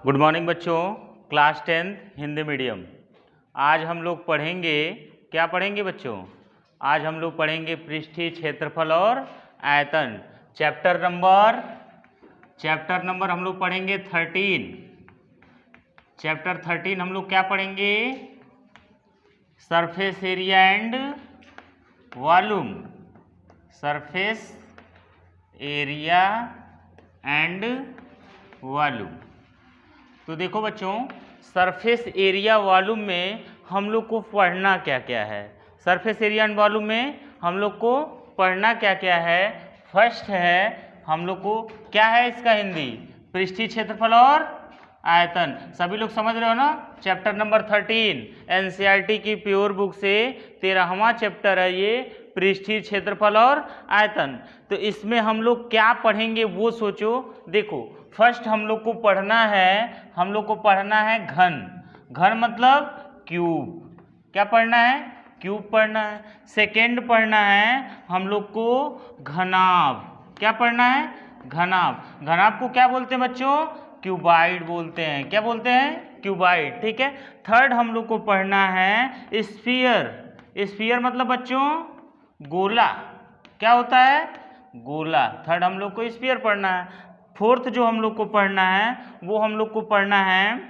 Good morning बच्चों, class 10th Hindi medium. आज हम लोग पढ़ेंगे, क्या पढ़ेंगे बच्चों? आज हम लोग पढ़ेंगे पृष्ठीय क्षेत्रफल और आयतन। चैप्टर नंबर हम लोग पढ़ेंगे 13। चैप्टर 13 हम लोग क्या पढ़ेंगे? Surface area and volume. Surface area and volume. तो देखो बच्चों, सरफेस एरिया वॉल्यूम में हम लोग को पढ़ना क्या क्या है? सरफेस एरिया एंड वॉल्यूम में हम लोग को पढ़ना क्या क्या है? फर्स्ट है हम लोग को, क्या है इसका हिंदी? पृष्ठीय क्षेत्रफल और आयतन। सभी लोग समझ रहे हो ना? चैप्टर नंबर 13 एनसीईआरटी की प्योर बुक से 13वां चैप्टर है ये, पृष्ठीय क्षेत्रफल और आयतन। तो इसमें हम लोग क्या पढ़ेंगे वो सोचो। देखो, फर्स्ट हम लोग को पढ़ना है घन। घन मतलब क्यूब। क्या पढ़ना है? क्यूब पढ़ना है। सेकेंड पढ़ना है हम लोग को घनाभ। क्या पढ़ना है? घनाभ। घनाभ को क्या बोलते हैं बच्चों? क्यूबाइड बोलते हैं। क्या बोलते हैं? क्यूबाइड। ठीक है। थर्ड हम लोग को पढ़ना है स्फीयर। स्फीयर मतलब बच्चों गोला। क्या होता है? गोला। थर्ड हम लोग को स्फीयर पढ़ना है। फोर्थ जो हम लोग को पढ़ना है वो हम लोग को पढ़ना है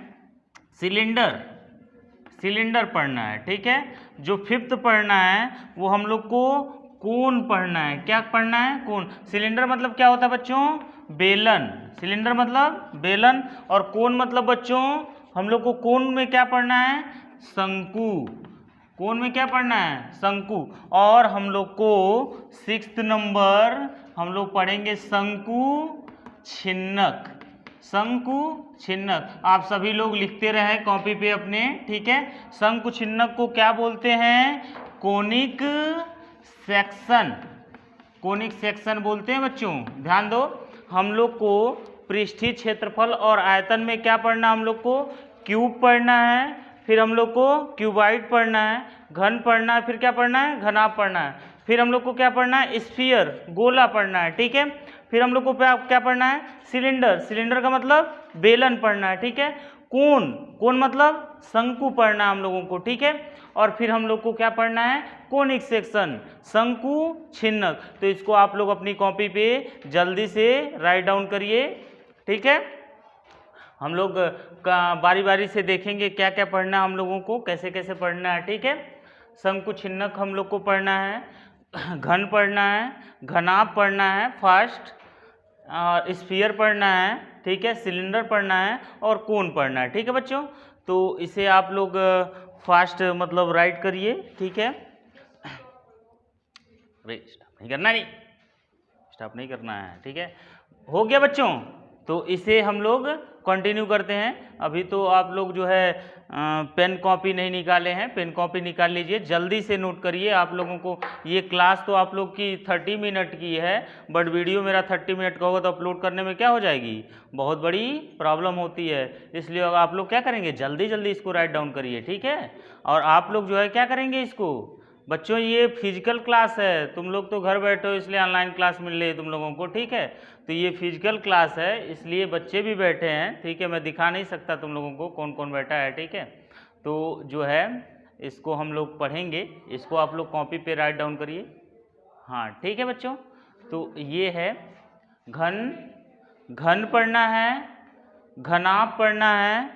सिलेंडर। सिलेंडर पढ़ना है। ठीक है। जो फिफ्थ पढ़ना है वो हम लोग को कोन पढ़ना है। क्या पढ़ना है? कोन। सिलेंडर मतलब क्या होता है बच्चों? बेलन। सिलेंडर मतलब बेलन। और कोन मतलब बच्चों हम लोग को कोन में क्या पढ़ना है? शंकु। कोन में क्या पढ़ना है? शंकु। और हम लोग को सिक्स्थ नंबर हम लोग पढ़ेंगे शंकु छिन्नक। शंकु छिन्नक। आप सभी लोग लिखते रहे कॉपी पे अपने। ठीक है। शंकु छिन्नक को क्या बोलते हैं? Conic section. कोनिक सेक्शन बोलते हैं बच्चों। ध्यान दो, हम लोग को पृष्ठीय क्षेत्रफल और आयतन में क्या पढ़ना? हम लोग को क्यूब पढ़ना है, फिर हम लोग को क्यूबाइड पढ़ना है, घन पढ़ना है, फिर क्या पढ़ना है? घनाभ पढ़ना है, फिर हम लोग को क्या पढ़ना है? स्फीयर गोला पढ़ना है। ठीक है। फिर हम लोग को क्या पढ़ना है? सिलेंडर। सिलेंडर का मतलब बेलन पढ़ना है। ठीक है। कोन। कोन मतलब शंकु पढ़ना है हम लोगों को। ठीक है। और फिर हम लोग को क्या पढ़ना है? कोनिक सेक्शन, शंकु छिन्नक। तो इसको आप लोग अपनी कॉपी पे जल्दी से राइट डाउन करिए। ठीक है। हम लोग बारी बारी से देखेंगे क्या क्या पढ़ना है हम लोगों को, कैसे कैसे पढ़ना है। ठीक है। शंकु छिन्नक हम लोग को पढ़ना है, घन पढ़ना है, घनाभ पढ़ना है फर्स्ट, और स्फीयर पढ़ना है। ठीक है। सिलेंडर पढ़ना है और कोन पढ़ना है। ठीक है बच्चों। तो इसे आप लोग फास्ट मतलब राइट करिए। ठीक है। स्टॉप नहीं करना, नहीं स्टॉप नहीं करना है। ठीक है। हो गया बच्चों। तो इसे हम लोग कंटिन्यू करते हैं। अभी तो आप लोग जो है पेन कॉपी नहीं निकाले हैं, पेन कॉपी निकाल लीजिए, जल्दी से नोट करिए। आप लोगों को ये क्लास तो आप लोग की 30 मिनट की है, बट वीडियो मेरा 30 मिनट का होगा तो अपलोड करने में क्या हो जाएगी? बहुत बड़ी प्रॉब्लम होती है। इसलिए आप लोग क्या करेंगे? जल्दी जल्दी इसको राइट डाउन करिए। ठीक है। और आप लोग जो है क्या करेंगे इसको? बच्चों ये फिजिकल क्लास है, तुम लोग तो घर बैठे हो इसलिए ऑनलाइन क्लास मिल रही है तुम लोगों को। ठीक है। तो ये फिजिकल क्लास है इसलिए बच्चे भी बैठे हैं। ठीक है। मैं दिखा नहीं सकता तुम लोगों को कौन कौन बैठा है। ठीक है। तो जो है इसको हम लोग पढ़ेंगे, इसको आप लोग कॉपी पे राइट डाउन करिए। हाँ ठीक है बच्चों। तो ये है घन। घन पढ़ना है, घनाभ पढ़ना है,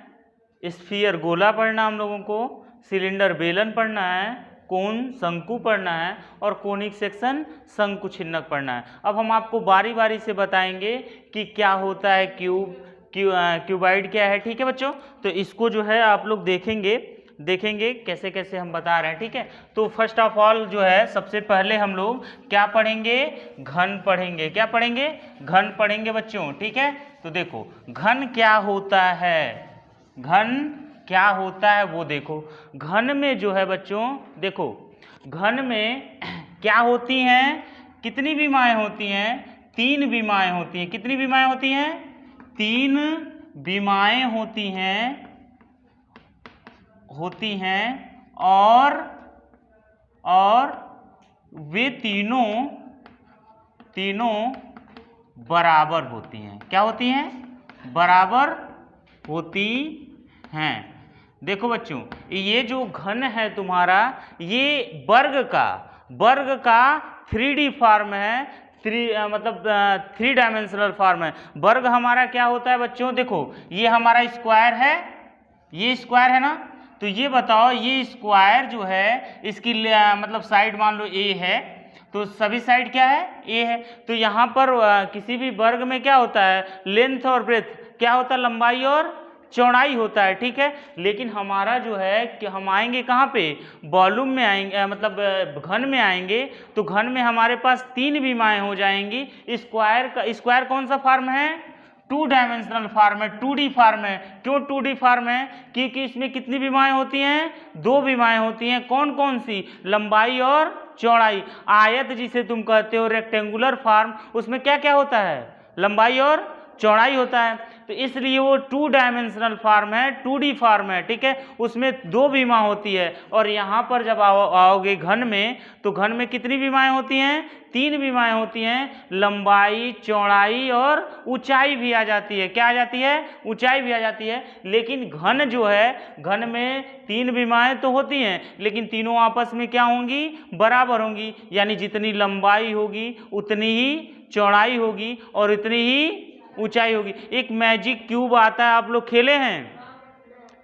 स्फीयर गोला पढ़ना हम लोगों को, सिलेंडर बेलन पढ़ना है, कोन शंकु पढ़ना है, और कोनिक सेक्शन शंकु छिन्नक पढ़ना है। अब हम आपको बारी बारी से बताएंगे कि क्या होता है क्यूब, क्यूबाइड क्या है। ठीक है बच्चों। तो इसको जो है आप लोग देखेंगे कैसे कैसे हम बता रहे हैं। ठीक है। तो फर्स्ट ऑफ ऑल जो है सबसे पहले हम लोग क्या पढ़ेंगे? घन पढ़ेंगे। क्या पढ़ेंगे? घन पढ़ेंगे बच्चों। ठीक है। तो देखो घन क्या होता है, घन क्या होता है वो देखो। घन में जो है बच्चों, देखो घन में क्या होती हैं? कितनी विमाएं होती हैं? 3 विमाएं होती हैं। कितनी विमाएं होती हैं? 3 विमाएं होती हैं और वे तीनों बराबर होती हैं। क्या होती हैं? बराबर होती हैं। देखो बच्चों, ये जो घन है तुम्हारा, ये वर्ग का 3D फॉर्म है, मतलब 3 डायमेंशनल फॉर्म है। वर्ग हमारा क्या होता है बच्चों, देखो ये हमारा स्क्वायर है, ये स्क्वायर है ना, तो ये बताओ ये स्क्वायर जो है इसकी मतलब साइड मान लो ए है, तो सभी साइड क्या है, ए है। तो यहाँ पर किसी भी वर्ग में क्या होता है, लेंथ और ब्रेथ क्या होता है, लंबाई और चौड़ाई होता है, ठीक है। लेकिन हमारा जो है कि हम आएंगे कहाँ पे, वॉल्यूम में आएंगे, मतलब घन में आएंगे, तो घन में हमारे पास 3 विमाएँ हो जाएंगी। स्क्वायर कौन सा फॉर्म है, 2 डायमेंशनल फॉर्म है, 2D फॉर्म है। क्यों 2D फॉर्म है, क्योंकि इसमें कितनी विमाएँ होती हैं, 2 विमाएँ होती हैं। कौन कौन सी, लंबाई और चौड़ाई। आयत जिसे तुम कहते हो रेक्टेंगुलर फॉर्म, उसमें क्या क्या होता है, लंबाई और चौड़ाई होता है, तो इसलिए वो 2 डायमेंशनल फॉर्म है, 2D फॉर्म है, ठीक है। उसमें 2 विमा होती है। और यहाँ पर जब आओगे घन में, तो घन में कितनी विमाएँ होती हैं, 3 विमाएँ होती हैं, लंबाई, चौड़ाई और ऊंचाई भी आ जाती है। क्या आ जाती है, ऊंचाई भी आ जाती है। लेकिन घन जो है, घन में 3 विमाएँ तो होती हैं, लेकिन तीनों आपस में क्या होंगी, बराबर होंगी। यानी जितनी लंबाई होगी उतनी ही चौड़ाई होगी और उतनी ही ऊंचाई होगी। एक मैजिक क्यूब आता है, आप लोग खेले हैं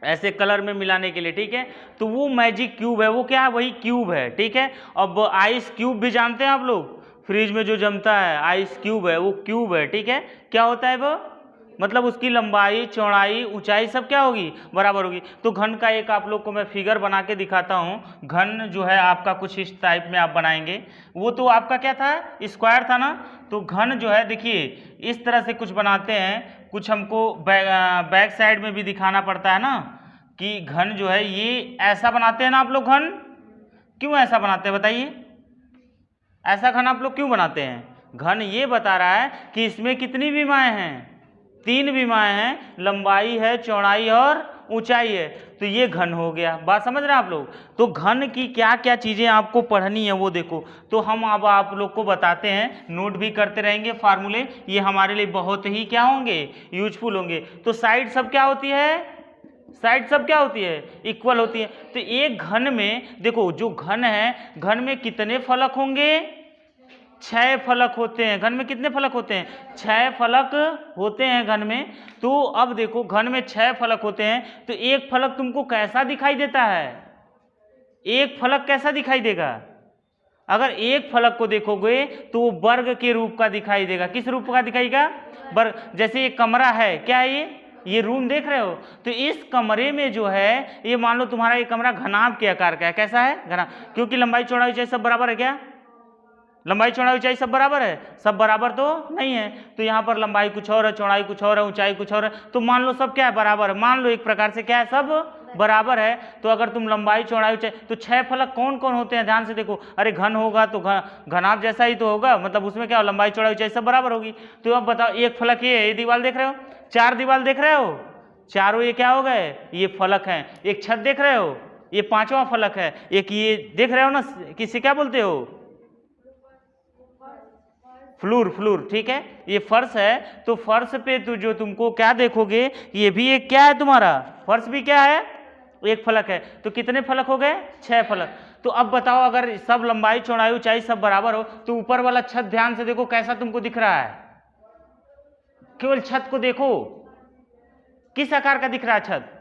ऐसे कलर में मिलाने के लिए, ठीक है। तो वो मैजिक क्यूब है, वो क्या है, वही क्यूब है, ठीक है। अब आइस क्यूब भी जानते हैं आप लोग, फ्रिज में जो जमता है आइस क्यूब है, वो क्यूब है, ठीक है। क्या होता है वो, मतलब उसकी लंबाई, चौड़ाई, ऊंचाई सब क्या होगी, बराबर होगी। तो घन का एक आप लोग को मैं फिगर बना के दिखाता हूँ। घन जो है आपका कुछ इस टाइप में आप बनाएंगे। वो तो आपका क्या था, स्क्वायर था ना, तो घन जो है देखिए इस तरह से कुछ बनाते हैं। कुछ हमको बैक साइड में भी दिखाना पड़ता है ना, कि घन जो है ये ऐसा बनाते हैं ना आप लोग। घन क्यों ऐसा बनाते हैं बताइए, ऐसा घन आप लोग क्यों बनाते हैं। घन ये बता रहा है कि इसमें कितनी विमाएँ हैं, 3 विमाएँ हैं, लंबाई है, चौड़ाई और ऊंचाई है। तो ये घन हो गया, बात समझ रहे हैं आप लोग। तो घन की क्या क्या चीज़ें आपको पढ़नी है वो देखो। तो हम अब आप लोग को बताते हैं, नोट भी करते रहेंगे फार्मूले, ये हमारे लिए बहुत ही क्या होंगे, यूजफुल होंगे। तो साइड सब क्या होती है, साइड सब क्या होती है, इक्वल होती है। तो एक घन में देखो, जो घन है, घन में कितने फलक होंगे, 6 फलक होते हैं। घन में कितने फलक होते हैं, 6 फलक होते हैं घन में। तो अब देखो घन में 6 फलक होते हैं, तो एक फलक तुमको कैसा दिखाई देता है, एक फलक कैसा दिखाई देगा, अगर एक फलक को देखोगे तो वो वर्ग के रूप का दिखाई देगा। किस रूप का दिखाएगा, वर्ग। जैसे ये कमरा है, क्या है ये रूम देख रहे हो, तो इस कमरे में जो है, ये मान लो तुम्हारा ये कमरा घनाभ के आकार का है। कैसा है, घनाभ, क्योंकि लंबाई चौड़ाई ऊंचाई सब बराबर है। क्या लंबाई चौड़ाई ऊंचाई सब बराबर है, सब बराबर तो नहीं है। तो यहाँ पर लंबाई कुछ और है, चौड़ाई कुछ और है, ऊंचाई कुछ और है। तो मान लो सब क्या है, बराबर है। मान लो एक प्रकार से क्या है, सब बराबर है। तो अगर तुम लंबाई चौड़ाई ऊंचाई, तो 6 फलक कौन कौन होते हैं, ध्यान से देखो। अरे घन होगा तो घनाभ जैसा ही तो होगा, मतलब उसमें क्या, लंबाई चौड़ाई ऊंचाई सब बराबर होगी। तो अब बताओ, एक फलक ये दीवार देख रहे हो, 4 दीवार देख रहे हो, चारों ये क्या हो गए, ये फलक हैं। एक छत देख रहे हो, ये 5वां फलक है। एक ये देख रहे हो ना, किसे क्या बोलते हो, फ्लोर, ठीक है। ये फर्श है, तो फर्श पे तो जो तुमको क्या देखोगे, ये भी एक क्या है तुम्हारा, फर्श भी क्या है, एक फलक है। तो कितने फलक हो गए, 6 फलक। तो अब बताओ, अगर सब लंबाई चौड़ाई ऊंचाई सब बराबर हो, तो ऊपर वाला छत ध्यान से देखो कैसा तुमको दिख रहा है। केवल छत को देखो, किस आकार का दिख रहा है छत,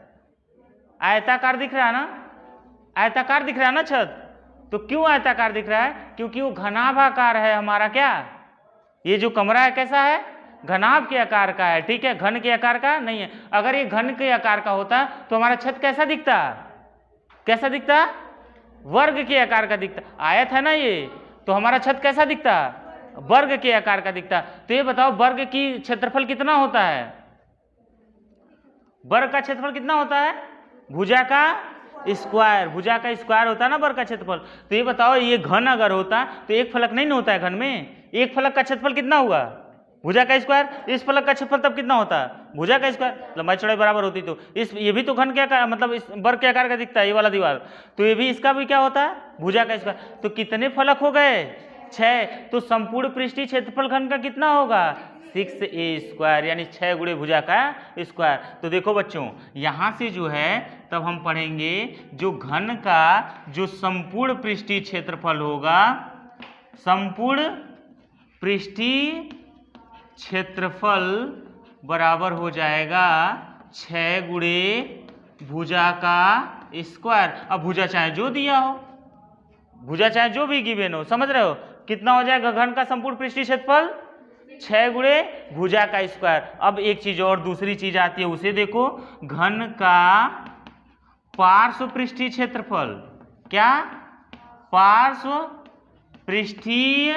आयताकार दिख रहा है ना, आयताकार दिख रहा है ना छत। तो क्यों आयताकार दिख रहा है, क्योंकि वो घनाभाकार है हमारा। क्या ये जो कमरा है कैसा है, घनाभ के आकार का है, ठीक है, घन के आकार का नहीं है। अगर ये घन के आकार का होता तो हमारा छत कैसा दिखता, कैसा दिखता, वर्ग के आकार का दिखता। आयत है ना ये, तो हमारा छत कैसा दिखता, वर्ग के आकार का दिखता। तो ये बताओ वर्ग की क्षेत्रफल कितना होता है, वर्ग का क्षेत्रफल कितना होता है, भुजा का स्क्वायर, भुजा का स्क्वायर होता है ना वर्ग का क्षेत्रफल। तो ये बताओ, ये घन अगर होता तो एक फलक नहीं होता है घन में, एक फलक का क्षेत्रफल कितना हुआ, भुजा का स्क्वायर। इस फलक का क्षेत्रफल तब कितना होता, भुजा का स्क्वायर। लंबाई चौड़ाई बराबर होती तो इस, ये भी तो घन के आकार, मतलब इस वर्ग के आकार का दिखता है ये वाला दीवार, तो ये भी इसका भी क्या होता है, भुजा का स्क्वायर। तो कितने फलक हो गए, 6। तो संपूर्ण पृष्ठीय क्षेत्रफल घन का कितना होगा, 6a² यानी 6 गुणे भुजा का स्क्वायर। तो देखो बच्चों यहाँ से जो है तब हम पढ़ेंगे जो घन का जो संपूर्ण पृष्ठीय क्षेत्रफल होगा, संपूर्ण पृष्ठीय क्षेत्रफल बराबर हो जाएगा 6 गुणे भुजा का स्क्वायर। अब भुजा चाहे जो दिया हो, भुजा चाहे जो भी गिवन हो, समझ रहे हो, कितना हो जाएगा घन का संपूर्ण पृष्ठीय क्षेत्रफल 6 गुणे भुजा का स्क्वायर। अब एक चीज और दूसरी चीज आती है, उसे देखो, घन का पार्श्व पृष्ठीय क्षेत्रफल। क्या? पार्श्व पृष्ठीय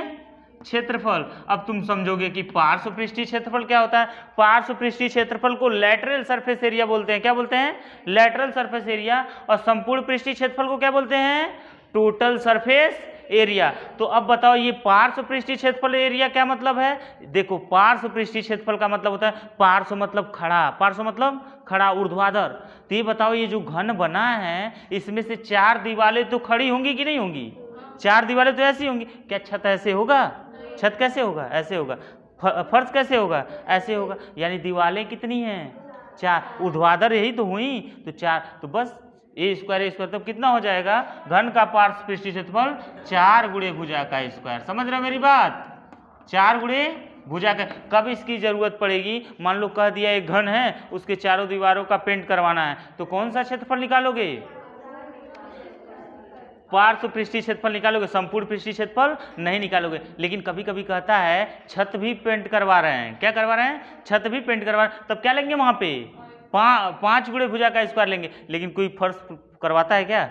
क्षेत्रफल। अब तुम समझोगे कि पार्श्व पृष्ठीय क्षेत्रफल क्या होता है। पार्श्व पृष्ठीय क्षेत्रफल को लैटरल सरफेस एरिया बोलते हैं। क्या बोलते हैं? Lateral surface area. और संपूर्ण पृष्ठीय क्षेत्रफल को क्या बोलते हैं? Total surface area. तो अब बताओ ये पार्श्व पृष्ठीय क्षेत्रफल एरिया क्या मतलब है। देखो पार्श्व पृष्ठीय क्षेत्रफल का मतलब होता है, पार्श्व मतलब खड़ा, पार्श्व मतलब खड़ा, ऊर्ध्वाधर। तो ये बताओ ये जो घन बना है इसमें से 4 दीवारें तो खड़ी होंगी कि नहीं होंगी? 4 दीवारें तो ऐसी होंगी। क्या छत ऐसे होगा? छत कैसे होगा? ऐसे होगा। फर्श कैसे होगा? ऐसे होगा। यानी दीवारें कितनी हैं? 4। ऊर्ध्वाधर यही तो हुई, तो 4। तो बस a² तब कितना हो जाएगा? घन का पार्श्व पृष्ठीय क्षेत्रफल 4 गुणे भुजा का स्क्वायर। समझ रहे हो मेरी बात? 4 गुणे भुजा का। कब इसकी जरूरत पड़ेगी? मान लो कह दिया एक घन है, उसके चारों दीवारों का पेंट करवाना है, तो कौन सा क्षेत्रफल निकालोगे? पार्श्व पृष्ठीय क्षेत्रफल निकालोगे, संपूर्ण पृष्ठीय क्षेत्रफल नहीं निकालोगे। लेकिन कभी कभी कहता है छत भी पेंट करवा रहे हैं। क्या करवा रहे हैं? छत भी पेंट करवा रहे हैं। तब क्या लेंगे वहां पे? 5 गुणे भुजा का स्क्वायर लेंगे। लेकिन कोई फर्श करवाता है क्या?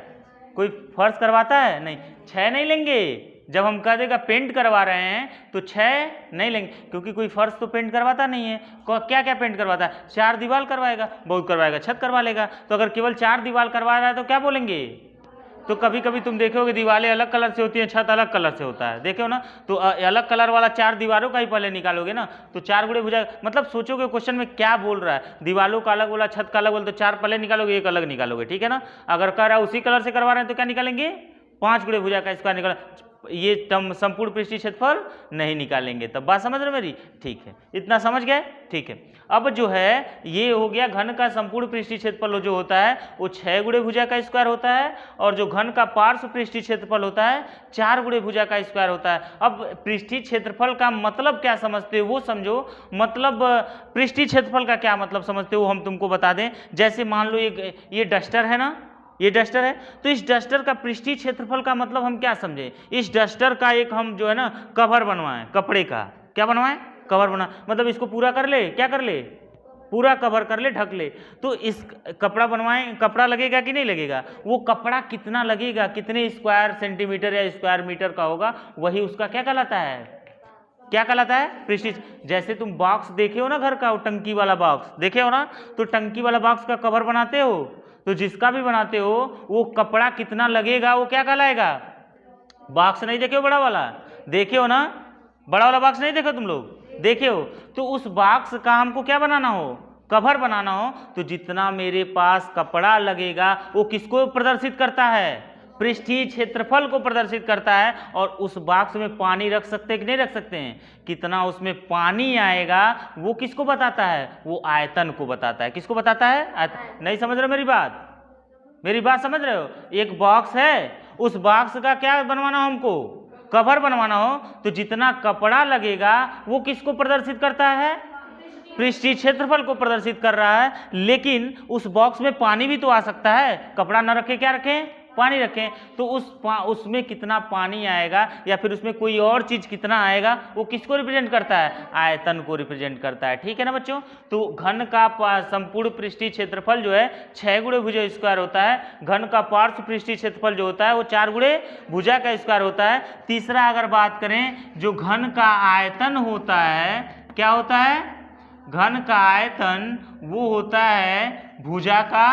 कोई फर्श करवाता है? नहीं। 6 नहीं लेंगे। जब हम कह देगा पेंट करवा रहे हैं तो 6 नहीं लेंगे, क्योंकि कोई फर्श तो पेंट करवाता नहीं है। क्या क्या पेंट करवाता है? 4 दीवार करवाएगा, बहुत करवाएगा, छत करवा लेगा। तो अगर केवल 4 दीवार करवा रहा है तो क्या बोलेंगे? तो कभी कभी तुम देखोगे दीवारें अलग कलर से होती हैं, छत अलग कलर से होता है, देखो ना। तो अलग कलर वाला 4 दीवारों का ही पहले निकालोगे ना, तो 4 गुणे भुजा, मतलब सोचोगे क्वेश्चन में क्या बोल रहा है। दीवारों का अलग बोला, छत का अलग बोला, तो 4 पहले निकालोगे, एक अलग निकालोगे, ठीक है ना। अगर कह रहा है उसी कलर से करवा रहे हैं तो क्या निकालेंगे? 5 गुणे भुजा का स्क्वायर निकाल, ये टर्म संपूर्ण पृष्ठीय क्षेत्रफल नहीं निकालेंगे। तब बात समझ रहे मेरी? ठीक है, इतना समझ गए? ठीक है। अब जो है ये हो गया घन का संपूर्ण पृष्ठीय क्षेत्रफल जो होता है वो 6 गुणे भुजा का स्क्वायर होता है, और जो घन का पार्श्व पृष्ठीय क्षेत्रफल होता है 4 गुणे भुजा का स्क्वायर होता है। अब पृष्ठीय क्षेत्रफल का मतलब क्या समझते हो वो समझो। मतलब पृष्ठीय क्षेत्रफल का क्या मतलब समझते हो हम तुमको बता दें। जैसे मान लो ये डस्टर है ना, ये डस्टर है, तो इस डस्टर का पृष्ठीय क्षेत्रफल का मतलब हम क्या समझे। इस डस्टर का एक हम जो है ना कवर बनवाएं, कपड़े का। क्या बनवाएं? कवर बना, मतलब इसको पूरा कर ले, क्या कर ले? पूरा कवर कर ले, ढक ले। तो इस कपड़ा बनवाएं, कपड़ा लगेगा कि नहीं लगेगा? वो कपड़ा कितना लगेगा, कितने स्क्वायर सेंटीमीटर या स्क्वायर मीटर का होगा, वही उसका क्या कहलाता है? क्या कहलाता है? पृष्ठीय। जैसे तुम बॉक्स देखे हो ना घर का, वो टंकी वाला बॉक्स देखे हो ना, तो टंकी वाला बॉक्स का कवर बनाते हो, तो जिसका भी बनाते हो वो कपड़ा कितना लगेगा वो क्या कहलाएगा? बॉक्स नहीं देखे हो बड़ा वाला? देखे हो ना, बड़ा वाला बॉक्स नहीं देखो तुम लोग? देखे हो। तो उस बॉक्स का हमको क्या बनाना हो? कवर बनाना हो, तो जितना मेरे पास कपड़ा लगेगा वो किसको प्रदर्शित करता है? पृष्ठीय क्षेत्रफल को प्रदर्शित करता है। और उस बॉक्स में पानी रख सकते हैं कि नहीं रख सकते हैं? कितना उसमें पानी आएगा वो किसको बताता है? वो आयतन को बताता है। किसको बताता है? नहीं समझ रहे हो मेरी बात? मेरी बात समझ रहे हो? एक बॉक्स है, उस बॉक्स का क्या बनवाना हमको? कवर बनवाना हो, तो जितना कपड़ा लगेगा वो किसको प्रदर्शित करता है? पृष्ठीय क्षेत्रफल को प्रदर्शित कर रहा है। लेकिन उस बॉक्स में पानी भी तो आ सकता है, कपड़ा न रखे क्या रखें? पानी रखें। तो उसमें कितना पानी आएगा या फिर उसमें कोई और चीज कितना आएगा वो किसको रिप्रेजेंट करता है? आयतन को रिप्रेजेंट करता है। ठीक है ना बच्चों? तो घन का संपूर्ण पृष्ठीय क्षेत्रफल जो है 6 गुणे भुजा स्क्वायर होता है। घन का पार्श्व पृष्ठीय क्षेत्रफल जो होता है वो 4 गुणे भुजा का स्क्वायर होता है। तीसरा अगर बात करें, जो घन का आयतन होता है, क्या होता है? घन का आयतन वो होता है भुजा का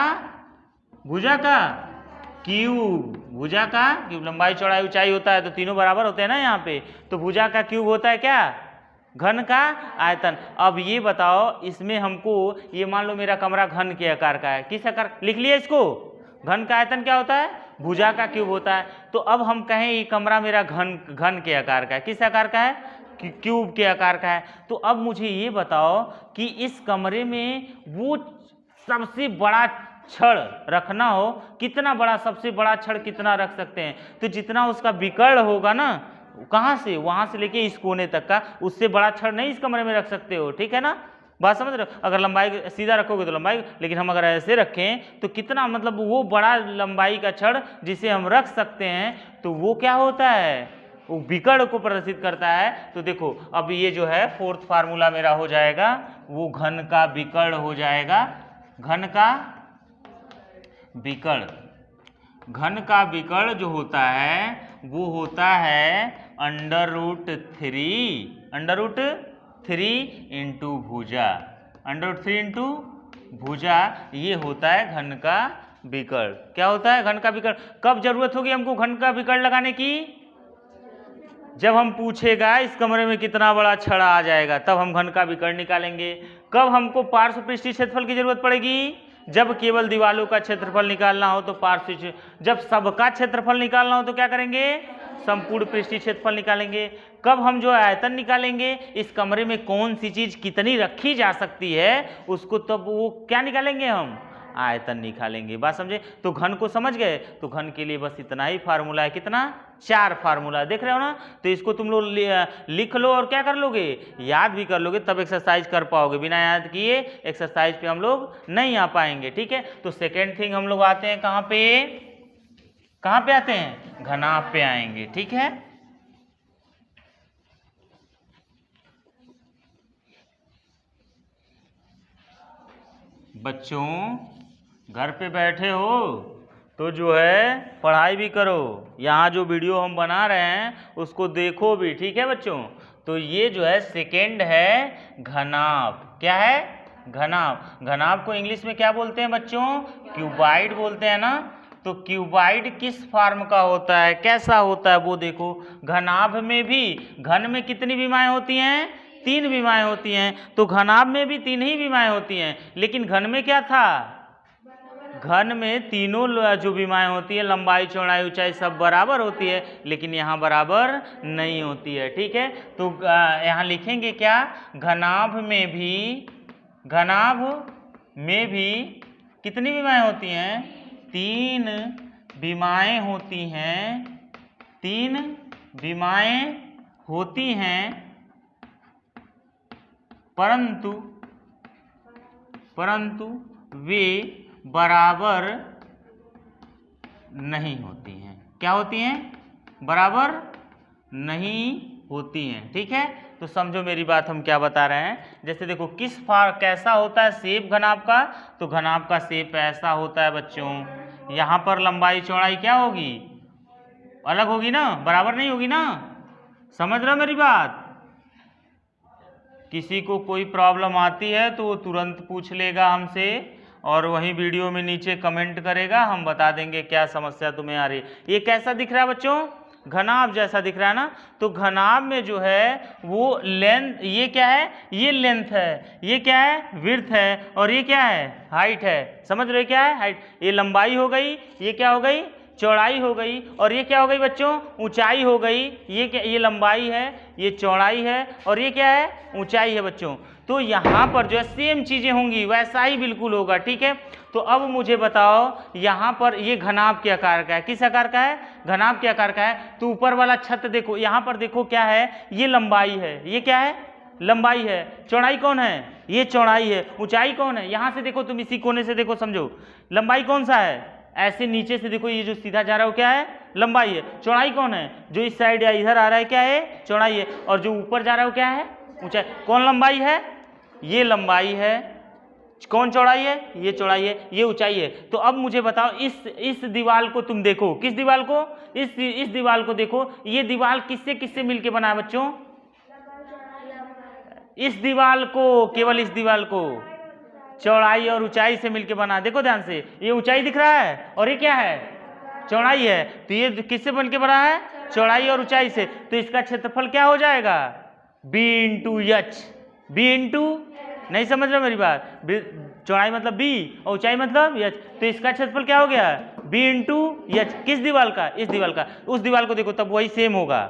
क्यूब। भुजा का क्यूब, लंबाई चौड़ाई ऊंचाई होता है तो तीनों बराबर होते हैं ना यहाँ पे, तो भुजा का क्यूब होता है क्या? घन का आयतन। अब ये बताओ, इसमें हमको ये मान लो मेरा कमरा घन के आकार का है, किस आकार? लिख लिया इसको। घन का आयतन क्या होता है? भुजा का क्यूब होता है। तो अब हम कहें ये कमरा मेरा घन के आकार का है, किस आकार का है? क्यूब के आकार का है। तो अब मुझे ये बताओ कि इस कमरे में वो सबसे बड़ा छड़ रखना हो, कितना बड़ा, सबसे बड़ा छड़ कितना रख सकते हैं? तो जितना उसका विकर्ण होगा ना, कहाँ से, वहां से लेके इस कोने तक का, उससे बड़ा छड़ नहीं इस कमरे में रख सकते हो, ठीक है ना? बात समझ रहे हो? अगर लंबाई सीधा रखोगे तो लंबाई, लेकिन हम अगर ऐसे रखें तो कितना, मतलब वो बड़ा लंबाई का छड़ जिसे हम रख सकते हैं, तो वो क्या होता है, वो विकर्ण को प्रदर्शित करता है। तो देखो अब ये जो है फोर्थ फार्मूला मेरा हो जाएगा, वो घन का विकर्ण हो जाएगा। घन का विकर्ण, घन का विकर्ण जो होता है वो होता है √3 इंटू भुजा, √3 इंटू भुजा, ये होता है घन का विकर्ण। क्या होता है घन का विकर्ण? कब जरूरत होगी हमको घन का विकर्ण लगाने की? जब हम पूछेगा इस कमरे में कितना बड़ा छड़ आ जाएगा, तब हम घन का विकर्ण निकालेंगे। कब हमको पार्श्व पृष्ठीय क्षेत्रफल की जरूरत पड़ेगी? जब केवल दीवालों का क्षेत्रफल निकालना हो तो पार्श्व, जब सबका क्षेत्रफल निकालना हो तो क्या करेंगे? संपूर्ण पृष्ठीय क्षेत्रफल निकालेंगे। कब हम जो आयतन निकालेंगे, इस कमरे में कौन सी चीज कितनी रखी जा सकती है उसको, तब वो क्या निकालेंगे? हम आयतन निकालेंगे। बात समझे? तो घन को समझ गए? तो घन के लिए बस इतना ही फार्मूला है। कितना? 4 फार्मूला, देख रहे हो ना? तो इसको तुम लोग लिख लो और क्या कर लोगे, याद भी कर लोगे, तब एक्सरसाइज कर पाओगे। बिना याद किए एक्सरसाइज पे हम लोग नहीं आ पाएंगे, ठीक है? तो सेकेंड थिंग हम लोग आते हैं कहाँ पे, कहाँ पे आते हैं? घनाभ पे आएंगे, ठीक है? बच्चों घर पे बैठे हो तो जो है पढ़ाई भी करो, यहाँ जो वीडियो हम बना रहे हैं उसको देखो भी, ठीक है बच्चों? तो ये जो है सेकेंड है घनाभ। क्या है? घनाभ। घनाभ को इंग्लिश में क्या बोलते हैं बच्चों? क्यूबाइड बोलते हैं ना? तो क्यूबाइड किस फॉर्म का होता है, कैसा होता है वो देखो। घनाभ में भी, घन में कितनी विमाएं होती हैं? 3 विमाएं होती हैं। तो घनाभ में भी 3 ही विमाएं होती हैं, लेकिन घन में क्या था? घन में तीनों जो विमाएं होती है, लंबाई चौड़ाई ऊंचाई सब बराबर होती है, लेकिन यहाँ बराबर नहीं होती है, ठीक है? तो यहाँ लिखेंगे क्या? घनाभ में भी, घनाभ में भी कितनी विमाएं होती हैं? 3 विमाएं होती हैं, 3 विमाएं होती हैं, परंतु वे बराबर नहीं होती हैं। क्या होती हैं? बराबर नहीं होती हैं, ठीक है? तो समझो मेरी बात, हम क्या बता रहे हैं। जैसे देखो कैसा होता है शेप घनाभ का, तो घनाभ का शेप ऐसा होता है बच्चों। यहाँ पर लंबाई चौड़ाई क्या होगी? अलग होगी ना, बराबर नहीं होगी ना? समझ रहे हो मेरी बात? किसी को कोई प्रॉब्लम आती है तो वो तुरंत पूछ लेगा हमसे, और वहीं वीडियो में नीचे कमेंट करेगा, हम बता देंगे क्या समस्या तुम्हें आ रही है। ये कैसा दिख रहा है बच्चों? घनाभ जैसा दिख रहा है ना? तो घनाभ में जो है वो लेंथ, ये क्या है? ये लेंथ है, ये क्या है? विड्थ है, और ये क्या है? हाइट है। समझ रहे क्या है? हाइट। ये लंबाई हो गई, ये क्या हो गई? चौड़ाई हो गई, और ये क्या हो गई बच्चों? ऊंचाई हो गई। ये क्या? ये लंबाई है, ये चौड़ाई है, और ये क्या है? ऊंचाई है बच्चों। तो यहाँ पर जो है सेम चीजें होंगी, वैसा ही बिल्कुल होगा, ठीक है? तो अब मुझे बताओ, यहाँ पर ये घनाभ के आकार का है। किस आकार का है? घनाभ के आकार का है। तो ऊपर वाला छत देखो, यहाँ पर देखो क्या है? ये लंबाई है, ये क्या है? लंबाई है। चौड़ाई कौन है? ये चौड़ाई है। ऊंचाई कौन है? यहाँ से देखो तुम, इसी कोने से देखो, समझो। लंबाई कौन सा है? ऐसे नीचे से देखो, ये जो सीधा जा रहा है वो क्या है? लंबाई है। चौड़ाई कौन है? जो इस साइड या इधर आ रहा है क्या है? चौड़ाई है। और जो ऊपर जा रहा है वो क्या है? ऊंचाई। कौन लंबाई है? ये लंबाई है। कौन चौड़ाई है? ये चौड़ाई है। ये ऊंचाई है। तो अब मुझे बताओ, इस दीवार को तुम देखो। किस दीवार को? इस दीवार को देखो। ये दीवार किससे किससे मिलके बना है बच्चों? इस दीवार को, केवल इस दीवार को चौड़ाई और ऊंचाई से मिलके बना। देखो ध्यान से, ये ऊंचाई दिख रहा है, और ये क्या है? चौड़ाई है। तो ये किससे बनके बना है? चौड़ाई और ऊंचाई से। तो इसका क्षेत्रफल क्या हो जाएगा? b into H. b into, नहीं समझ रहे मेरी बात? चौड़ाई मतलब b और ऊंचाई मतलब h। तो इसका क्षेत्रफल क्या हो गया? b into H. किस दीवार का? इस दीवार का। उस दीवार को देखो, तब वही सेम होगा,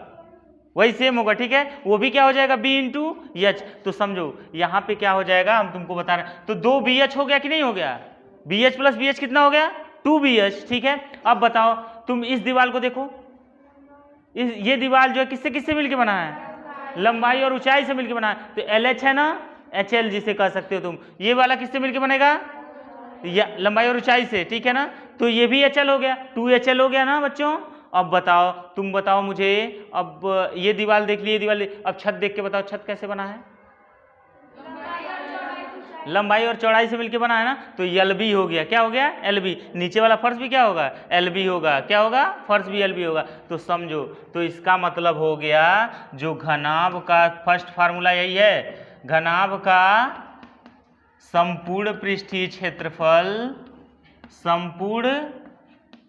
वही सेम होगा, ठीक है। वो भी क्या हो जाएगा, बी इंटू एच। तो समझो यहाँ पे क्या हो जाएगा, हम तुमको बता रहे हैं, तो 2 बी एच हो गया कि नहीं हो गया, B H plus B H कितना हो गया, 2 बी एच, ठीक है। अब बताओ तुम इस दीवार को देखो, ये दीवार जो है किससे किससे मिलके बना है, लंबाई और ऊंचाई से मिलके बना है। तो एल एच है ना, एच एल जिसे कह सकते हो तुम। ये वाला किससे मिलके बनेगा, या लंबाई और ऊंचाई से, ठीक है ना। तो ये भी एच एल हो गया, 2 एच एल हो गया ना बच्चों। अब बताओ, तुम बताओ मुझे, अब ये दीवार देख ली, ये दीवार अब छत देख के बताओ छत कैसे बना है, लंबाई और चौड़ाई से मिलके बना है ना। तो एल बी हो गया, क्या हो गया, एल बी। नीचे वाला फर्श भी क्या होगा, एल बी होगा, क्या होगा, फर्श भी एल बी होगा। तो समझो, तो इसका मतलब हो गया जो घनाभ का फर्स्ट फार्मूला यही है, घनाभ का संपूर्ण पृष्ठीय क्षेत्रफल, संपूर्ण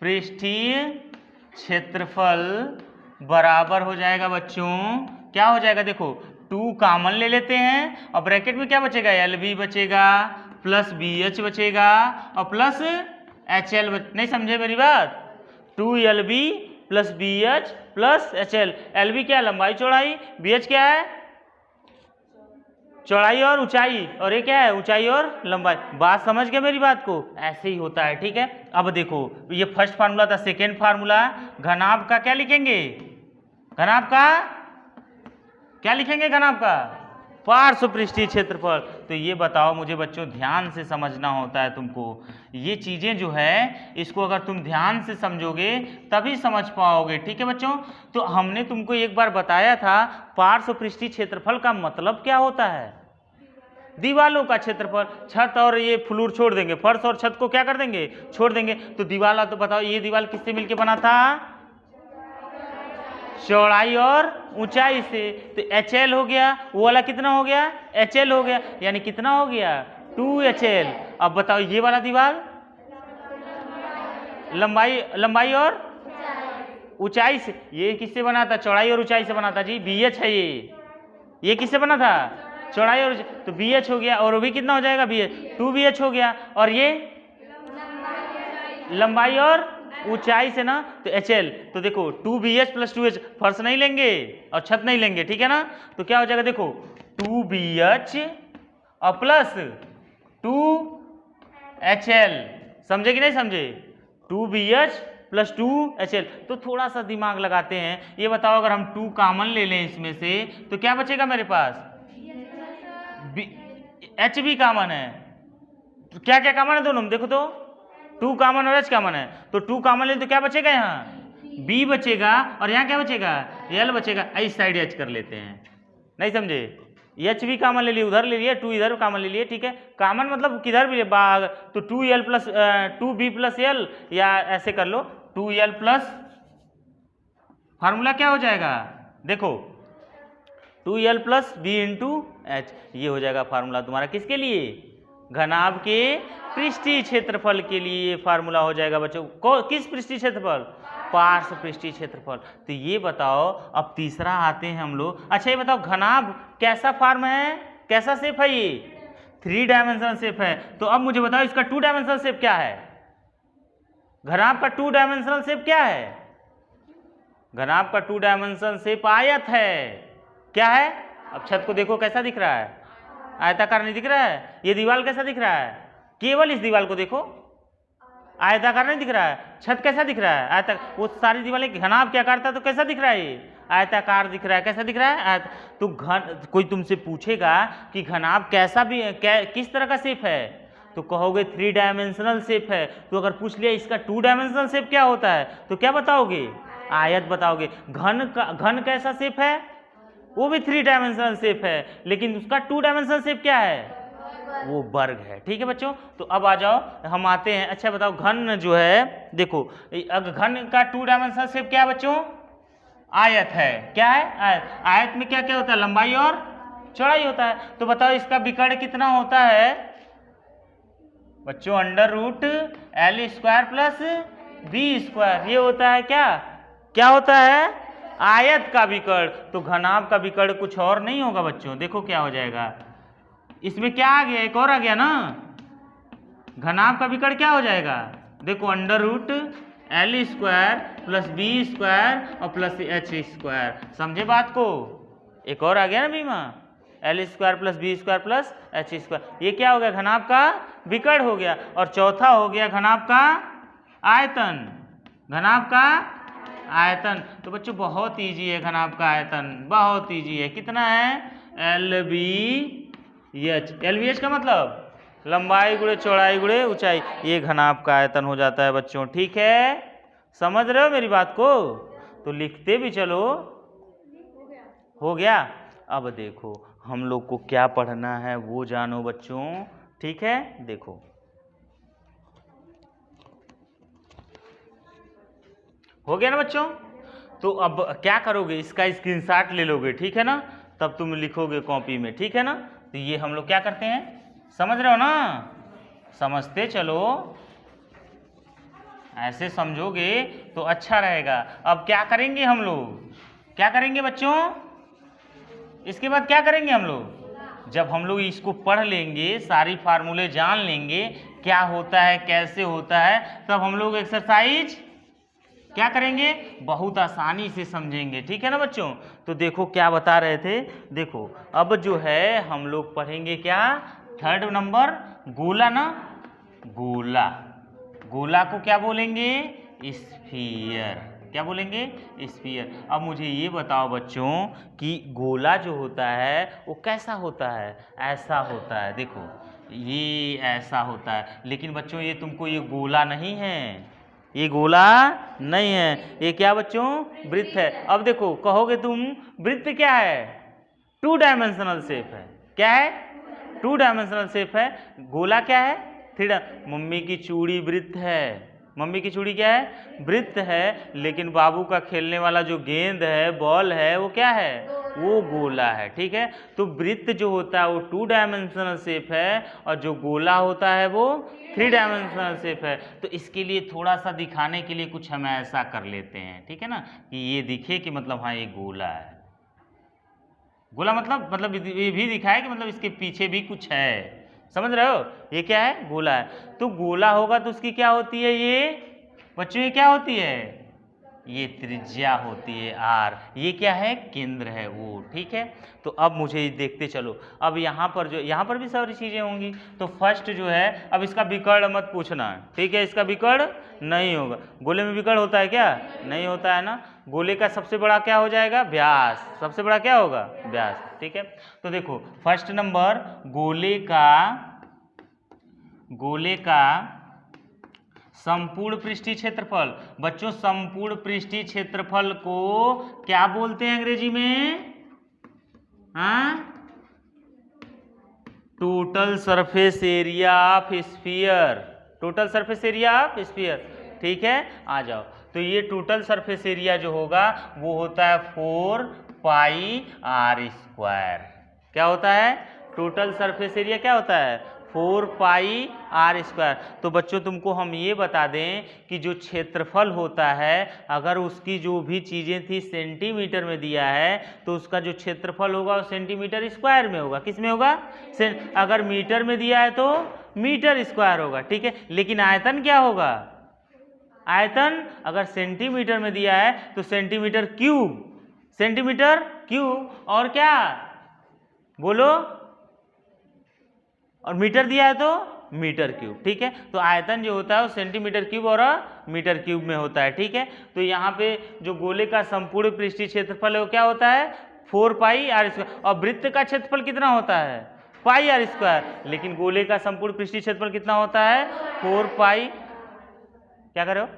पृष्ठीय क्षेत्रफल बराबर हो जाएगा बच्चों, क्या हो जाएगा, देखो 2 कॉमन ले लेते हैं और ब्रैकेट में क्या बचेगा, एल बी बचेगा प्लस बी एच बचेगा और प्लस एच एल नहीं समझे मेरी बात, 2 L B plus B H plus H L. L B क्या है, लंबाई चौड़ाई, बी एच क्या है, चौड़ाई और ऊंचाई, और ये क्या है, ऊंचाई और लंबाई। बात समझ गए मेरी बात को, ऐसे ही होता है, ठीक है। अब देखो ये फर्स्ट फार्मूला था, सेकेंड फार्मूला घनाभ का क्या लिखेंगे, घनाभ का क्या लिखेंगे, घनाभ का पार्श्व पृष्ठीय क्षेत्रफल। तो ये बताओ मुझे बच्चों, ध्यान से समझना होता है तुमको, ये चीजें जो है इसको अगर तुम ध्यान से समझोगे तभी समझ पाओगे, ठीक है बच्चों। तो हमने तुमको एक बार बताया था पार्श्व पृष्ठीय क्षेत्रफल का मतलब क्या होता है, दीवालों का क्षेत्रफल। छत और ये फ्लोर छोड़ देंगे, फर्श और छत को क्या कर देंगे, छोड़ देंगे। तो दीवार, तो बताओ ये दीवार किससे मिलके बना था, चौड़ाई और ऊंचाई से। तो एच एल हो गया, वो वाला कितना हो गया, एच एल हो गया, यानी कितना हो गया, 2 एच एल। अब बताओ ये वाला दीवार लंबाई और ऊंचाई से, ये किससे बना था, चौड़ाई और ऊंचाई से बना था जी, बी एच है ये किससे बना था, चौड़ाई और, तो बी एच हो गया, और वो भी कितना हो जाएगा, बी एच, 2 बी एच हो गया, और ये लंबाई और ऊंचाई से ना, तो एच एल। तो देखो 2 बी एच प्लस 2 एच, फर्श नहीं लेंगे और छत नहीं लेंगे, ठीक है ना। तो क्या हो जाएगा, देखो 2 बी एच और प्लस 2 एच एल, समझे कि नहीं समझे, 2 B H plus 2 H L. तो थोड़ा सा दिमाग लगाते हैं, ये बताओ अगर हम 2 कॉमन ले लें इसमें से तो क्या बचेगा मेरे पास, एच भी कॉमन है। तो क्या क्या कॉमन है दोनों में, देखो तो 2 कॉमन और एच कॉमन है, तो 2 कॉमन ले तो क्या बचेगा, यहाँ बी बचेगा और यहाँ क्या बचेगा, एल बचेगा। इस साइड एच कर लेते हैं, नहीं समझे, एच भी कॉमन ले लिए, उधर ले लिए, 2 इधर कॉमन ले लिए, ठीक है। कॉमन मतलब किधर भी तो 2 L plus 2 B plus L, या ऐसे कर लो 2 एल प्लस, फार्मूला क्या हो जाएगा, देखो 2 L plus B into H, ये हो जाएगा फार्मूला तुम्हारा किसके लिए, घनाभ के पृष्ठीय क्षेत्रफल के लिए फार्मूला हो जाएगा बच्चों। किस पृष्ठीय क्षेत्रफल, पार्श्व पृष्ठीय क्षेत्रफल। तो ये बताओ, अब तीसरा आते हैं हम लोग। अच्छा ये बताओ घनाभ कैसा फॉर्म है, कैसा शेप है, ये 3 डायमेंशनल शेप है। तो अब मुझे बताओ इसका 2 डायमेंशनल शेप क्या है, घनाभ का 2 डायमेंशनल शेप क्या है, घनाभ का 2 डायमेंशनल शेप आयत है, क्या है। अब छत को देखो कैसा दिख रहा है, आयताकार नहीं दिख रहा है। ये दीवार कैसा दिख रहा है, केवल इस दीवार को देखो, आयताकार नहीं दिख रहा है। छत कैसा दिख रहा है, आयताकार। वो सारी दीवारें घनाभ क्या करता है तो कैसा दिख रहा है, ये आयताकार दिख रहा है, कैसा दिख रहा है, तो कोई तुमसे पूछेगा कि घनाभ कैसा भी किस तरह का शेप है, तो कहोगे 3 डायमेंशनल शेप है। तो अगर पूछ लिया इसका 2 डायमेंशनल शेप क्या होता है, तो क्या बताओगे, आयत बताओगे। घन कैसा शेप है, वो भी 3 डायमेंशनल शेप है, लेकिन उसका 2 डायमेंशनल शेप क्या है, वो वर्ग है, ठीक है बच्चों। तो अब आ जाओ हम आते हैं, अच्छा बताओ घन जो है, देखो घन का 2 डायमेंशनल शेप क्या है बच्चों, आयत है, क्या है, आयत। आयत में क्या क्या होता है, लंबाई और चौड़ाई होता है। तो बताओ इसका विकर्ण कितना होता है बच्चों, √L² प्लस B², ये होता है क्या, क्या होता है, आयत का विकर्ण। तो घनाभ का विकर्ण कुछ और नहीं होगा बच्चों, देखो क्या हो जाएगा, इसमें क्या आ गया, एक और आ गया ना, घनाभ का विकर्ण क्या हो जाएगा, देखो L square plus B square और प्लस एच स्क्वायर। समझे बात को? एक और आ गया ना बीमा, L square plus B square plus H square. ये क्या हो गया? घनाभ का विकर्ण हो गया। और चौथा हो गया घनाभ का आयतन। घनाभ का आयतन तो बच्चों बहुत इजी है, घनाभ का आयतन बहुत इजी है। कितना है? एल बी एच का मतलब लंबाई गुणे चौड़ाई गुणे ऊंचाई, ये घनाभ का आयतन हो जाता है बच्चों। ठीक है, समझ रहे हो मेरी बात को? तो लिखते भी चलो। हो गया? अब देखो हम लोग को क्या पढ़ना है वो जानो बच्चों। ठीक है, देखो हो गया ना बच्चों? तो अब क्या करोगे? इसका स्क्रीनशॉट ले लोगे, ठीक है ना? तब तुम लिखोगे कॉपी में, ठीक है ना? तो ये हम लोग क्या करते हैं, समझ रहे हो ना? समझते चलो, ऐसे समझोगे तो अच्छा रहेगा। अब क्या करेंगे हम लोग? क्या करेंगे बच्चों? इसके बाद क्या करेंगे हम लोग? जब हम लोग इसको पढ़ लेंगे, सारी फार्मूले जान लेंगे, क्या होता है कैसे होता है, तब हम लोग एक्सरसाइज क्या करेंगे? बहुत आसानी से समझेंगे। ठीक है ना बच्चों? तो देखो क्या बता रहे थे। देखो अब जो है हम लोग पढ़ेंगे क्या? थर्ड नंबर गोला ना, गोला। गोला को क्या बोलेंगे? स्फीयर। क्या बोलेंगे? स्फीयर। अब मुझे ये बताओ बच्चों कि गोला जो होता है वो कैसा होता है? ऐसा होता है। देखो ये ऐसा होता है, लेकिन बच्चों ये तुमको ये गोला नहीं है, ये गोला नहीं है। ये क्या बच्चों? वृत्त है। अब देखो कहोगे तुम वृत्त क्या है? 2 डायमेंशनल शेप है। क्या है? 2 डायमेंशनल शेप है। गोला क्या है? 3। मम्मी की चूड़ी वृत्त है। मम्मी की चूड़ी क्या है? वृत्त है। लेकिन बाबू का खेलने वाला जो गेंद है, बॉल है, वो क्या है? वो गोला है। ठीक है, तो वृत्त जो होता है वो 2 डायमेंशनल शेप है और जो गोला होता है वो 3 डायमेंशनल शेप है। तो इसके लिए थोड़ा सा दिखाने के लिए कुछ हम ऐसा कर लेते हैं, ठीक है ना, कि ये दिखे कि मतलब हाँ ये गोला है। गोला मतलब ये भी दिखाए कि मतलब इसके पीछे भी कुछ है। समझ रहे हो? ये क्या है? गोला है। तो गोला होगा तो उसकी क्या होती है? ये बच्चों ये क्या होती है? ये त्रिज्या होती है आर। ये क्या है? केंद्र है वो। ठीक है, तो अब मुझे देखते चलो। अब यहाँ पर भी सारी चीजें होंगी। तो फर्स्ट जो है, अब इसका विकर्ण मत पूछना, ठीक है? इसका विकर्ण नहीं होगा। गोले में विकर्ण होता है क्या? नहीं होता है ना। गोले का सबसे बड़ा क्या हो जाएगा? व्यास। सबसे बड़ा क्या होगा? व्यास। ठीक है, तो देखो फर्स्ट नंबर गोले का संपूर्ण पृष्ठीय क्षेत्रफल। बच्चों संपूर्ण पृष्ठीय क्षेत्रफल को क्या बोलते हैं अंग्रेजी में? Total surface area of sphere. Total surface area of sphere. ठीक है, आ जाओ। तो ये टोटल सरफेस एरिया जो होगा वो होता है 4 पाई आर स्क्वायर। क्या होता है? टोटल सरफेस एरिया क्या होता है? 4 पाई आर स्क्वायर। तो बच्चों तुमको हम ये बता दें कि जो क्षेत्रफल होता है, अगर उसकी जो भी चीज़ें थी सेंटीमीटर में दिया है, तो उसका जो क्षेत्रफल होगा वो सेंटीमीटर स्क्वायर में होगा। किस में होगा? अगर मीटर में दिया है तो मीटर स्क्वायर होगा। ठीक है, लेकिन आयतन क्या होगा? आयतन अगर सेंटीमीटर में दिया है तो सेंटीमीटर क्यूब। सेंटीमीटर क्यूब और क्या बोलो? और मीटर दिया है तो मीटर क्यूब। ठीक है, तो आयतन जो होता है वो सेंटीमीटर क्यूब और मीटर क्यूब में होता है। ठीक है, तो यहाँ पे जो गोले का संपूर्ण पृष्ठीय क्षेत्रफल है वो क्या होता है? 4 पाई आर स्क्वायर। और वृत्त का क्षेत्रफल कितना होता है? पाई आर स्क्वायर। लेकिन गोले का संपूर्ण पृष्ठीय क्षेत्रफल कितना होता है? 4 पाई, क्या कर रहे हो?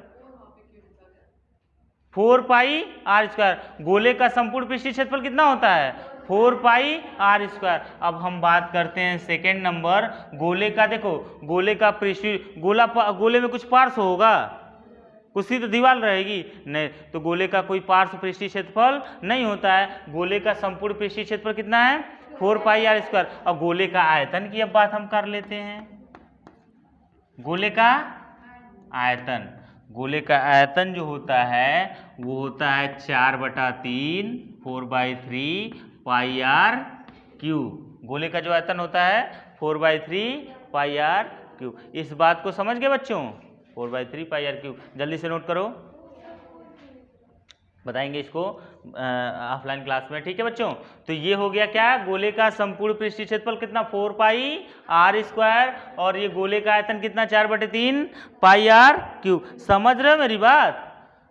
4 पाई आर स्क्वायर। गोले का संपूर्ण पृष्ठीय क्षेत्रफल कितना होता है? 4 पाई आर स्क्वायर। अब हम बात करते हैं सेकेंड नंबर गोले का। देखो गोले का पृष्ठीय गोले में कुछ पार्श्व होगा? कुछ सी तो दीवार रहेगी नहीं, तो गोले का कोई पार्श्व पृष्ठीय क्षेत्रफल नहीं होता है। गोले का संपूर्ण पृष्ठीय क्षेत्रफल कितना है? 4 पाई आर स्क्वायर। और गोले का आयतन की अब बात हम कर लेते हैं। गोले का आयतन, गोले का आयतन जो होता है वो होता है 4/3 4/3 पाई आर क्यूब। गोले का जो आयतन होता है 4/3 पाई आर क्यूब। इस बात को समझ गए बच्चों? 4/3 पाई आर क्यूब। जल्दी से नोट करो, बताएंगे इसको ऑफलाइन क्लास में, ठीक है बच्चों। तो ये हो गया क्या, गोले का संपूर्ण पृष्ठीय क्षेत्रफल कितना 4 पाई आर स्क्वायर, और ये गोले का आयतन कितना 4/3 पाई आर क्यूब। समझ रहे हो मेरी बात।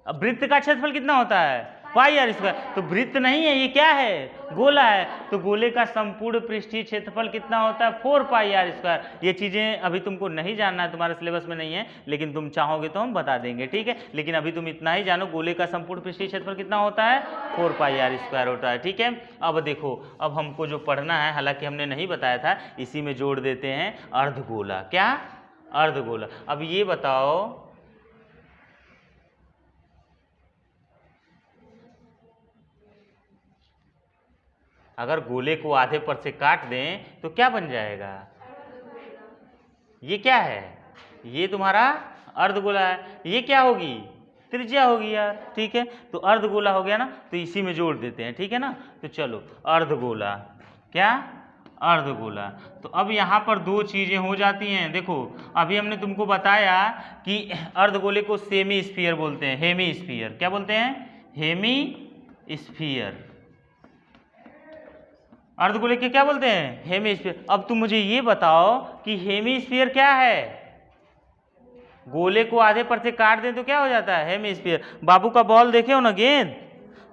अब वृत्त का क्षेत्रफल कितना होता है पाई आर स्क्वायर, तो वृत्त नहीं है, ये क्या है, गोला है। तो गोले का संपूर्ण पृष्ठीय क्षेत्रफल कितना होता है 4 पाई आर स्क्वायर। ये चीजें अभी तुमको नहीं जानना है, तुम्हारे सिलेबस में नहीं है, लेकिन तुम चाहोगे तो हम बता देंगे, ठीक है। लेकिन अभी तुम इतना ही जानो, गोले का संपूर्ण पृष्ठीय क्षेत्रफल कितना होता है 4 पाई आर स्क्वायर होता है, ठीक है। अब देखो, अब हमको जो पढ़ना है, हालांकि हमने नहीं बताया था, इसी में जोड़ देते हैं अर्धगोला। क्या, अर्धगोला। अब ये बताओ, अगर गोले को आधे पर से काट दें तो क्या बन जाएगा, ये क्या है, ये तुम्हारा अर्धगोला है। ये क्या होगी, त्रिज्या होगी यार, ठीक है। तो अर्धगोला हो गया ना, तो इसी में जोड़ देते हैं, ठीक है ना। तो चलो अर्धगोला, क्या, अर्धगोला। तो अब यहाँ पर दो चीजें हो जाती हैं। देखो, अभी हमने तुमको बताया कि अर्धगोले को सेमी स्फीयर बोलते हैं, हेमी स्फीयर। क्या बोलते हैं, हेमी स्फीयर। अर्धगोले के क्या बोलते हैं, हेमीस्फीयर। अब तुम मुझे ये बताओ कि हेमीस्फीयर क्या है। गोले को आधे पर से काट दें तो क्या हो जाता है, हेमीस्फीयर। बाबू का बॉल देखे हो ना, गेंद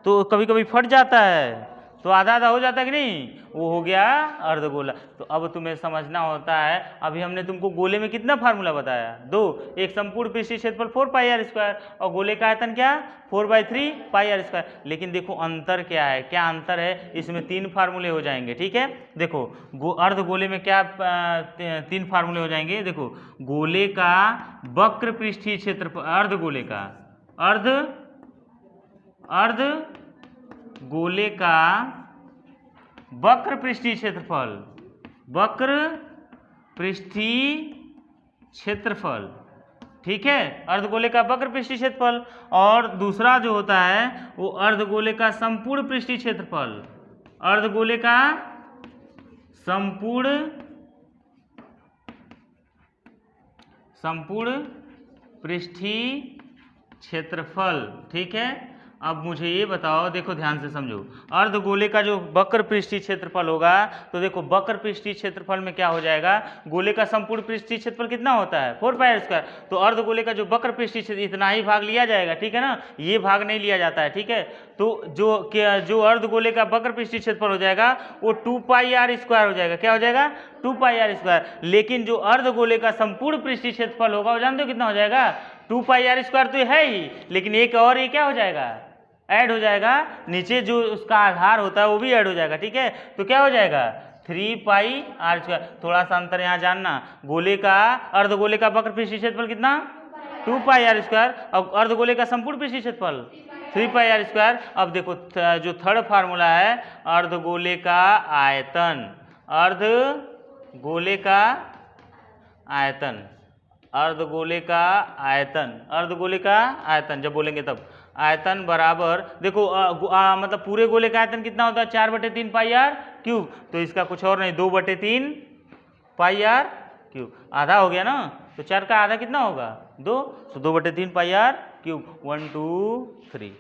तो कभी कभी फट जाता है, तो आधा आधा हो जाता है कि नहीं, वो हो गया अर्धगोला। तो अब तुम्हें समझना होता है, अभी हमने तुमको गोले में कितना फार्मूला बताया, दो। एक संपूर्ण पृष्ठीय क्षेत्रफल 4 पाई आर स्क्वायर, और गोले का आयतन क्या 4/3 पाई आर स्क्वायर। लेकिन देखो अंतर क्या है, क्या अंतर है, इसमें 3 फार्मूले हो जाएंगे, ठीक है। देखो अर्धगोले में क्या 3 फार्मूले हो जाएंगे। देखो, गोले का वक्र पृष्ठीय क्षेत्रफल, अर्धगोले का गोले का वक्र पृष्ठीय क्षेत्रफल, वक्र पृष्ठीय क्षेत्रफल, ठीक है, अर्धगोले का वक्र पृष्ठीय क्षेत्रफल। और दूसरा जो होता है वो अर्धगोले का संपूर्ण पृष्ठीय क्षेत्रफल, अर्धगोले का संपूर्ण पृष्ठीय क्षेत्रफल, ठीक है। अब मुझे ये बताओ, देखो ध्यान से समझो, अर्धगोले का जो वक्र पृष्ठीय क्षेत्रफल होगा, तो देखो वक्र पृष्ठीय क्षेत्रफल में क्या हो जाएगा, गोले का संपूर्ण पृष्ठीय क्षेत्रफल कितना होता है 4 पाई आर स्क्वायर। तो अर्धगोले का जो वक्र पृष्ठीय क्षेत्र, इतना ही भाग लिया जाएगा, ठीक है ना, ये भाग नहीं लिया जाता है, ठीक है। तो जो अर्धगोले का वक्र पृष्ठीय क्षेत्रफल हो जाएगा वो 2 पाई आर स्क्वायर हो जाएगा। क्या हो जाएगा, 2 पाई आर स्क्वायर। लेकिन जो अर्धगोले का संपूर्ण पृष्ठीय क्षेत्रफल होगा, वो जानते हो कितना हो जाएगा, 2 पाई आर स्क्वायर तो है ही, लेकिन एक और ये क्या हो जाएगा, ऐड हो जाएगा, नीचे जो उसका आधार होता है वो भी ऐड हो जाएगा, ठीक है। तो क्या हो जाएगा 3 पाई आर स्क्वायर। थोड़ा सा अंतर यहाँ जानना, गोले का, अर्धगोले का वक्र पृष्ठीय क्षेत्रफल कितना 2 पाई आर स्क्वायर, और अर्धगोले का संपूर्ण पृष्ठीय क्षेत्रफल 3 पाई आर स्क्वायर। अब देखो जो थर्ड फार्मूला है, अर्धगोले का आयतन, अर्धगोले का आयतन, अर्धगोले का आयतन, अर्धगोले का आयतन जब बोलेंगे तब, आयतन बराबर, देखो मतलब पूरे गोले का आयतन कितना होता है 4/3 पाई आर क्यूब। तो इसका कुछ और नहीं, 2/3 पाई आर क्यूब। आधा हो गया ना, तो 4 का आधा कितना होगा 2, तो 2/3 पाई आर क्यूब, 1 2 3।